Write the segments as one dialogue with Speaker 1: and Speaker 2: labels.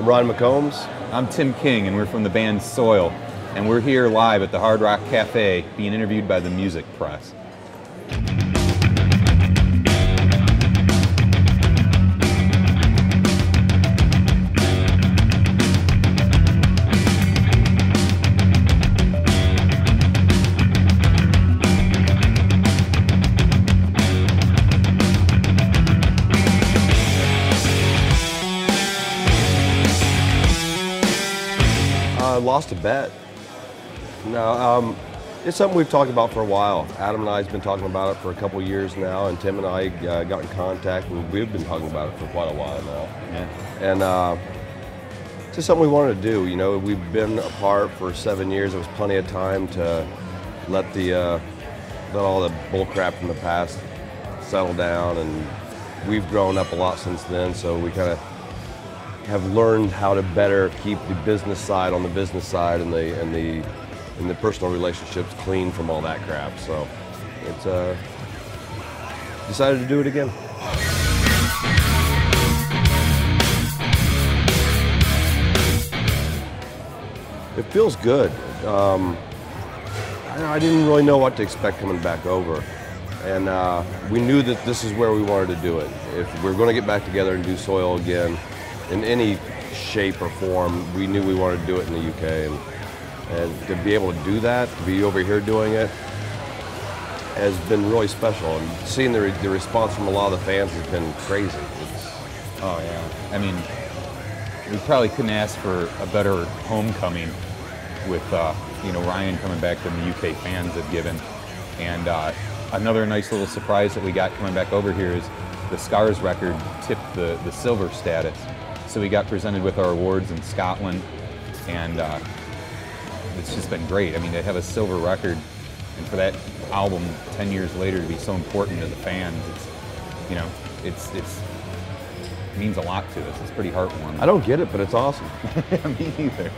Speaker 1: I'm Ron McCombs.
Speaker 2: I'm Tim King, and we're from the band Soil, and we're here live at the Hard Rock Cafe being interviewed by the music press.
Speaker 1: I lost a bet. No, it's something we've talked about for a while. Adam and I have been talking about it for a couple of years now, and Tim and I got in contact, and we've been talking about it for quite a while now.
Speaker 2: Yeah.
Speaker 1: And it's just something we wanted to do. You know, we've been apart for 7 years. There was plenty of time to let all the bull crap from the past settle down, and we've grown up a lot since then. So we kind of have learned how to better keep the business side on the business side and the personal relationships clean from all that crap. So it's decided to do it again. It feels good. I didn't really know what to expect coming back over, and we knew that this is where we wanted to do it. If we're going to get back together and do Soil again in any shape or form, we knew we wanted to do it in the UK, and to be able to do that, to be over here doing it, has been really special. And seeing the response from a lot of the fans has been crazy.
Speaker 2: Oh yeah, I mean, we probably couldn't ask for a better homecoming with Ryan coming back than the UK fans have given. And another nice little surprise that we got coming back over here is the Scars record tipped the silver status. So we got presented with our awards in Scotland, and it's just been great. I mean, to have a silver record, and for that album 10 years later to be so important to the fans, it means a lot to us. It's pretty heartwarming.
Speaker 1: I don't get it, but it's awesome.
Speaker 2: Me neither.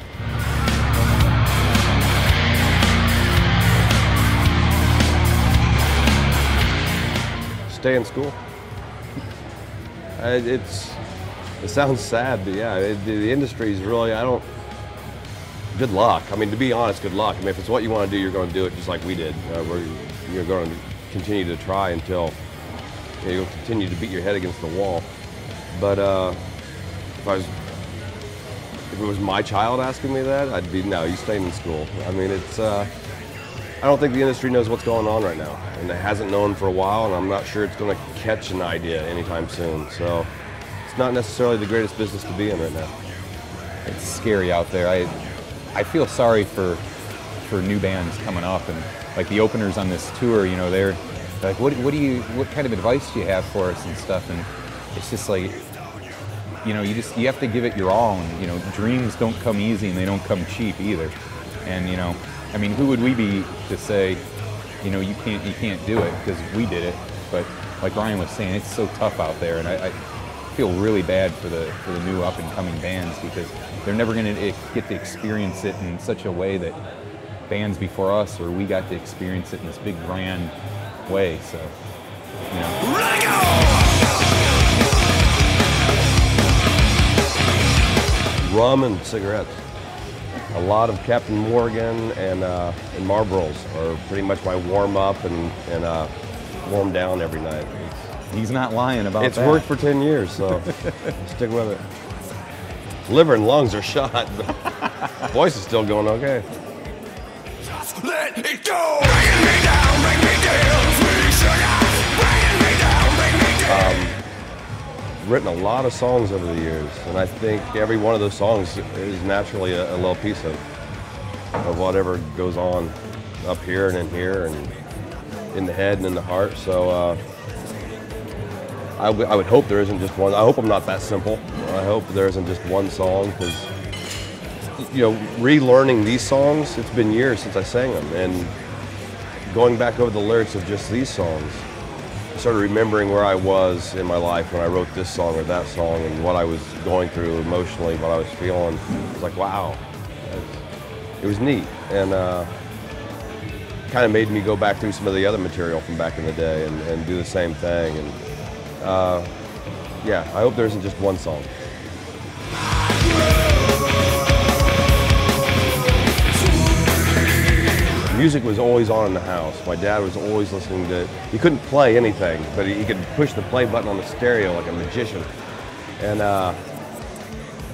Speaker 1: Stay in school. It sounds sad, but yeah, the industry is really, good luck. I mean, to be honest, good luck. I mean, if it's what you want to do, you're going to do it just like we did. You're going to continue to try until you'll continue to beat your head against the wall. But if it was my child asking me that, I'd be, no, you stay in school. I mean, I don't think the industry knows what's going on right now, and it hasn't known for a while, and I'm not sure it's going to catch an idea anytime soon. So it's not necessarily the greatest business to be in right now.
Speaker 2: It's scary out there. I feel sorry for new bands coming up, and like the openers on this tour, they're like, what kind of advice do you have for us and stuff? And it's just like, you have to give it your all, and dreams don't come easy and they don't come cheap either. And I mean, who would we be to say, you can't do it, because we did it. But like Ryan was saying, it's so tough out there, and I feel really bad for the new up and coming bands, because they're never going to get to experience it in such a way that bands before us or we got to experience it in this big grand way. So,
Speaker 1: Rum and cigarettes. A lot of Captain Morgan and Marlboros are pretty much my warm up and warm down every night.
Speaker 2: He's not lying about that.
Speaker 1: It's worked for 10 years, so stick with it. Liver and lungs are shot, but voice is still going okay.
Speaker 3: Just let it go. Bringing me down, bring me down, sweet sugar. Bringing me down, bring me down.
Speaker 1: Written a lot of songs over the years, and I think every one of those songs is naturally a little piece of whatever goes on up here and in here and in the head and in the heart. So I would hope there isn't just one. I hope I'm not that simple. I hope there isn't just one song, because relearning these songs, it's been years since I sang them, and going back over the lyrics of just these songs, I started remembering where I was in my life when I wrote this song or that song, and what I was going through emotionally, what I was feeling. It was like, wow, it was neat, and kind of made me go back through some of the other material from back in the day and do the same thing. And yeah, I hope there isn't just one song. Music was always on in the house. My dad was always listening to, he couldn't play anything, but he could push the play button on the stereo like a magician. And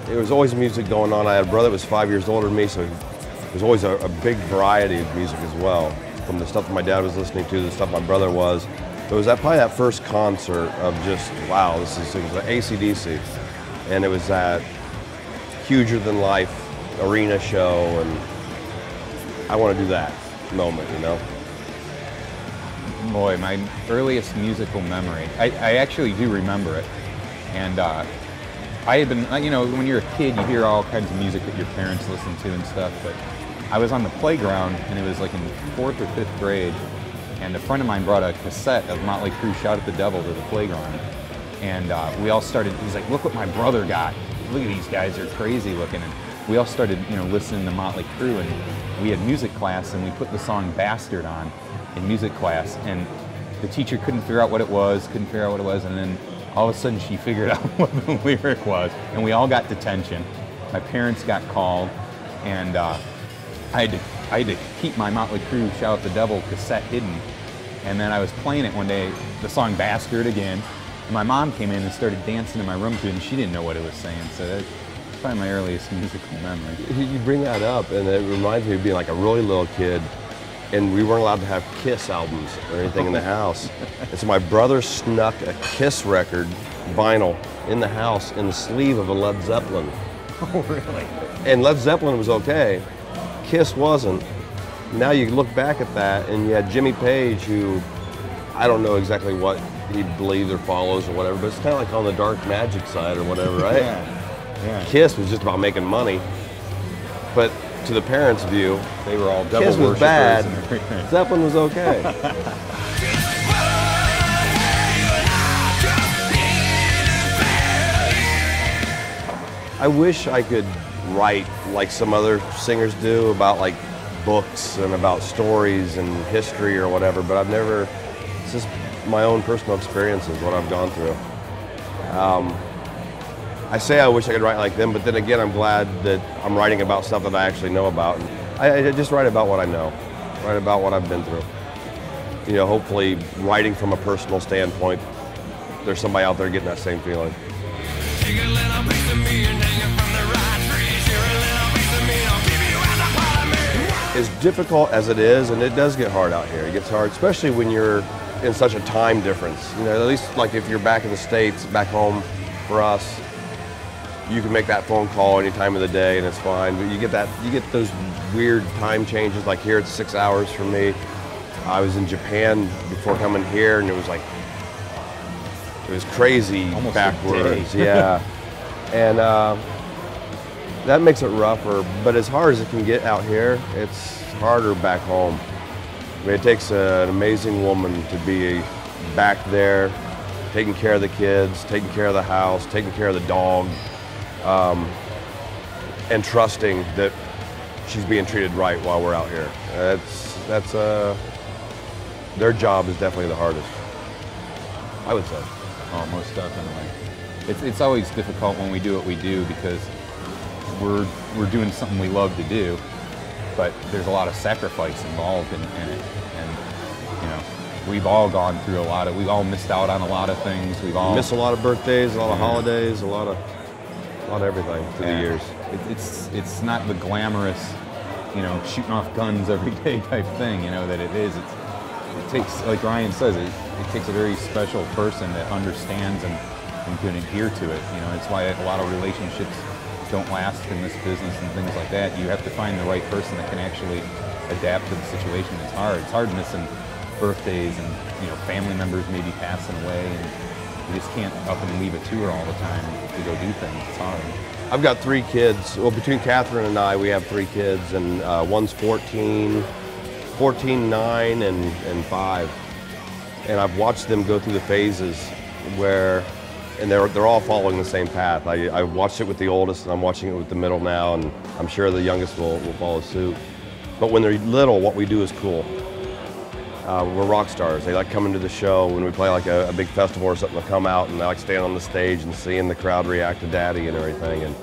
Speaker 1: there was always music going on. I had a brother that was 5 years older than me, so there was always a big variety of music as well. From the stuff that my dad was listening to, the stuff my brother was. It was probably that first concert of just, wow, it was an AC/DC. And it was that huger than life arena show, and I want to do that moment, you know?
Speaker 2: Boy, my earliest musical memory, I actually do remember it. And I had been, you know, when you're a kid, you hear all kinds of music that your parents listen to and stuff, but I was on the playground, and it was like in 4th or 5th grade, and a friend of mine brought a cassette of Motley Crue Shout at the Devil to the playground. And we all started, he's like, look what my brother got. Look at these guys, they're crazy looking. And we all started, you know, listening to Motley Crue, and we had music class, and we put the song Bastard on in music class, and the teacher couldn't figure out what it was, and then all of a sudden she figured out what the lyric was, and we all got detention. My parents got called, and I had to keep my Motley Crue Shout at the Devil cassette hidden, and then I was playing it one day, the song Bastard again, and my mom came in and started dancing in my room to it, and she didn't know what it was saying, so that's probably my earliest musical memory.
Speaker 1: You bring that up, and it reminds me of being like a really little kid, and we weren't allowed to have Kiss albums or anything in the house. And so my brother snuck a Kiss record, vinyl, in the house in the sleeve of a Led Zeppelin.
Speaker 2: Oh, really?
Speaker 1: And Led Zeppelin was okay. Kiss wasn't. Now you look back at that, and you had Jimmy Page, who I don't know exactly what he believes or follows or whatever, but it's kind of like on the dark magic side or whatever, right?
Speaker 2: Yeah.
Speaker 1: Kiss was just about making money, but to the parents' view,
Speaker 2: They were all devil
Speaker 1: Kiss was
Speaker 2: worshippers
Speaker 1: bad,
Speaker 2: and everything.
Speaker 1: Zeppelin was okay. I wish I could write like some other singers do about like books and about stories and history or whatever, but I've never, it's just my own personal experiences, what I've gone through. I say I wish I could write like them, but then again, I'm glad that I'm writing about stuff that I actually know about. And I just write about what I know, write about what I've been through. You know, hopefully writing from a personal standpoint, there's somebody out there getting that same feeling. As difficult as it is, and it does get hard out here, it gets hard, especially when you're in such a time difference. You know, at least like if you're back in the States, back home for us, you can make that phone call any time of the day and it's fine. But you get those weird time changes. Like here, it's 6 hours from me. I was in Japan before coming here, and it was crazy.
Speaker 2: Almost
Speaker 1: backwards. Yeah, and that makes it rougher. But as hard as it can get out here, it's harder back home. I mean, it takes an amazing woman to be back there, taking care of the kids, taking care of the house, taking care of the dog. And trusting that she's being treated right while we're out here. That's their job is definitely the hardest, I would say.
Speaker 2: Oh, most definitely. It's always difficult when we do what we do because we're doing something we love to do, but there's a lot of sacrifice involved in it. And you know, we've all gone through we've all missed out on a lot of things. We've all
Speaker 1: missed a lot of birthdays, a lot of holidays, a lot of everything through the years.
Speaker 2: It's not the glamorous, you know, shooting off guns every day type thing, you know, that it is. It takes, like Ryan says, it takes a very special person that understands and can adhere to it. You know, it's why a lot of relationships don't last in this business and things like that. You have to find the right person that can actually adapt to the situation. It's hard. It's hard missing birthdays and, you know, family members maybe passing away, and you just can't up and leave a tour all the time to go do things. It's hard.
Speaker 1: I've got 3 kids. Well, between Catherine and I, we have 3 kids, and one's 14, 9, and 5. And I've watched them go through the phases where, and they're all following the same path. I watched it with the oldest, and I'm watching it with the middle now, and I'm sure the youngest will follow suit. But when they're little, what we do is cool. We're rock stars. They like coming to the show when we play like a big festival or something. They'll come out and they like staying on the stage and seeing the crowd react to Daddy and everything. And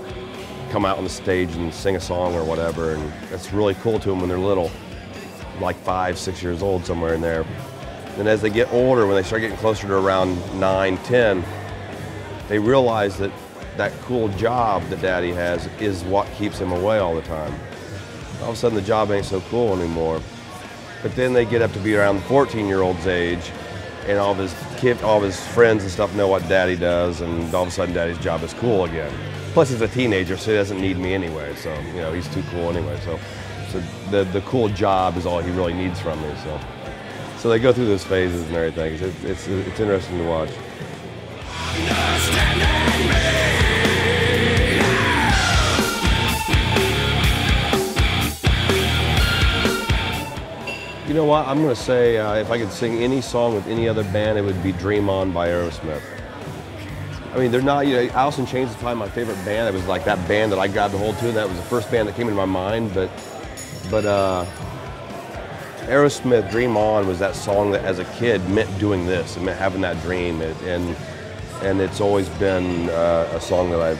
Speaker 1: come out on the stage and sing a song or whatever, and that's really cool to them when they're little, like 5, 6 years old, somewhere in there. And as they get older, when they start getting closer to around 9, 10, they realize that that cool job that Daddy has is what keeps him away all the time. All of a sudden the job ain't so cool anymore. But then they get up to be around the 14-year-old's age, and all of his friends and stuff know what Daddy does, and all of a sudden Daddy's job is cool again. Plus he's a teenager, so he doesn't need me anyway, so you know, he's too cool anyway. So the cool job is all he really needs from me. So they go through those phases and everything. It's interesting to watch. You know what, I'm going to say if I could sing any song with any other band, it would be Dream On by Aerosmith. I mean, they're not, you know, Alice in Chains is probably my favorite band. It was like that band that I grabbed a hold to, and that was the first band that came into my mind. But Aerosmith, Dream On was that song that as a kid meant doing this. It meant having that dream. And it's always been a song that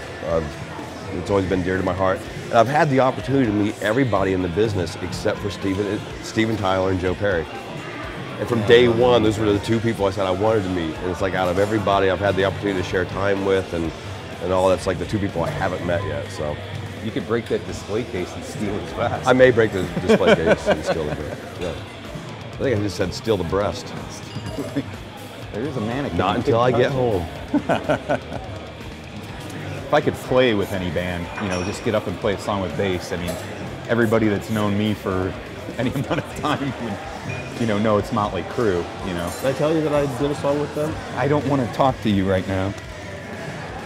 Speaker 1: it's always been dear to my heart. And I've had the opportunity to meet everybody in the business except for Steven Tyler and Joe Perry. And from day one, those were the two people I said I wanted to meet. And it's like out of everybody I've had the opportunity to share time with and all, that's like the two people I haven't met yet. So
Speaker 2: You could break that display case and steal his vest.
Speaker 1: I may break the display case and steal the breast. Yeah. I think I just said steal the breast.
Speaker 2: There's a mannequin.
Speaker 1: Not until I get home.
Speaker 2: If I could play with any band, you know, just get up and play a song with bass, I mean, everybody that's known me for any amount of time would, you know it's Motley Crue, you know.
Speaker 1: Did I tell you that I did a song with them?
Speaker 2: I don't want to talk to you right now.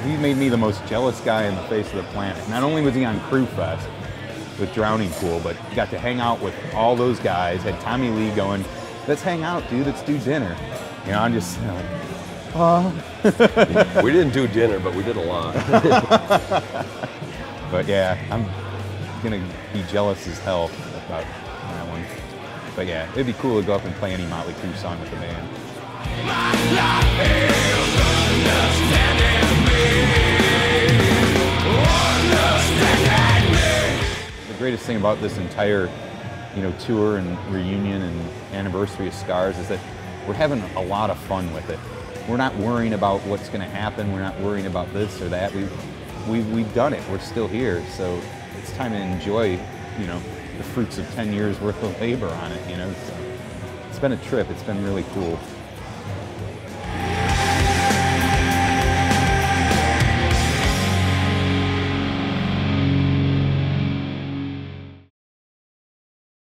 Speaker 2: He made me the most jealous guy on the face of the planet. Not only was he on Crew Fest with Drowning Pool, but he got to hang out with all those guys, had Tommy Lee going, let's hang out, dude, let's do dinner. You know, I'm just, you know, like,
Speaker 1: We didn't do dinner, but we did a lot.
Speaker 2: But yeah, I'm gonna be jealous as hell about that one. But yeah, it'd be cool to go up and play any Motley Crue song with the band. The greatest thing about this entire, you know, tour and reunion and anniversary of Scars is that we're having a lot of fun with it. We're not worrying about what's going to happen. We're not worrying about this or that. We've done it. We're still here. So it's time to enjoy, you know, the fruits of 10 years worth of labor on it, you know. So it's been a trip. It's been really cool.